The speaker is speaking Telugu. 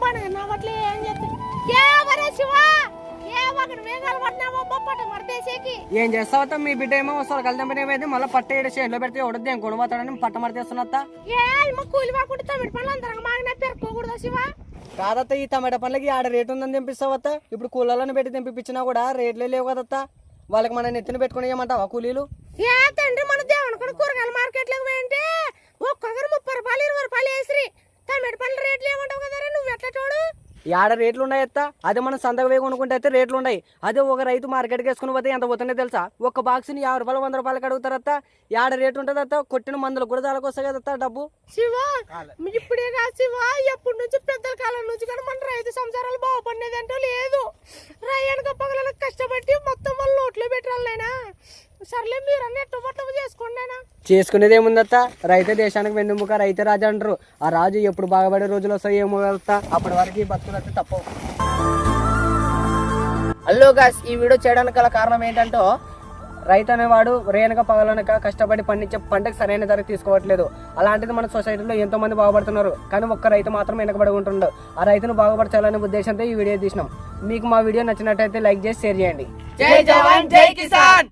పనగనవట్లే ఏం చేస్తా ఏం చేస్తావా మీ బిడ్డ ఏమో వస్తారు కలిసి ఏమైంది మళ్ళీ పట్ట ఏడు షేడ్లో పెడితే ఎవడద్దు ఏం కొనుపోతాడని పట్ట మడతేస్తున్నా కూలి వాకుంటే తమిళ పనులు అందరం మాగినా పెరుకోకూడదా శివ కాదత్త ఈ టమాటా పండ్లకి ఆడ రేటు ఉందని తెంపిస్తావత్త ఇప్పుడు కూలీలను పెట్టి తెంపించినా కూడా రేట్లే లేవు కదత్త వాళ్ళకి మన నెత్తిన పెట్టుకుని ఏమంటావా కూలీలు ఏ తండ్రి మన దేవుని కూడా కూరగాయల మార్కెట్లోకి పోయింటే ఒక్కొక్కరు 30 రూపాయలు 20 రూపాయలు వేసిరి టమాటా పండ్ల రేట్లు ఏమంటావు కదా నువ్వు ఎట్లా చూడు ఆడ రేట్లు ఉన్నాయి అత్త అదే మనం సంతకు వేయి కొనుక్కుంటే అయితే రేట్లు ఉన్నాయి అదే ఒక రైతు మార్కెట్కి వేసుకుని పోతే ఎంత పోతుందో తెలుసా ఒక బాక్స్ని 50 రూపాయలు 100 రూపాయలకి అడుగుతారత్త ఆడ రేటు ఉంటుంది అత్త కొట్టిన మందులు కూడా దానికి వస్తాయి కదత్త డబ్బు శివ ఇప్పుడే కాదు శివ ఎప్పటి నుంచి పెద్దల కాలం నుంచి కానీ మన రైతు సంసారాలు బాగుపడినది అంటూ లేదు రయ్యానికి పగలకు కష్టపడి మొత్తం వాళ్ళ నోట్లో పెట్టాలైనా సర్లే మీరు అన్ని ఎట్టబట్టము చేసుకోండి అయినా చేసుకునేది ఏముందత్త రైతే దేశానికి వెన్నుముక రైతే రాజు అంటారు ఆ రాజు ఎప్పుడు బాగుపడే రోజులు వస్తాయి ఏమో కదత్తా అప్పటి వరకు బతుకులైతే తప్పవు. హలో గాయ్స్ ఈ వీడియో చేయడానికి గల కారణం ఏంటంటే రైతు అనేవాడు రేనక పగలనక కష్టపడి పండించే పంటకు సరైన ధర తీసుకోవట్లేదు. అలాంటిది మన సొసైటీలో ఎంతో మంది బాగుపడుతున్నారు కానీ ఒక్క రైతు మాత్రం వెనకబడి ఉంటుండడు. ఆ రైతును బాగుపరచాలనే ఉద్దేశంతో ఈ వీడియో తీసినాం. మీకు మా వీడియో నచ్చినట్టయితే లైక్ చేసి షేర్ చేయండి. జై జవాన్ జై కిసాన్.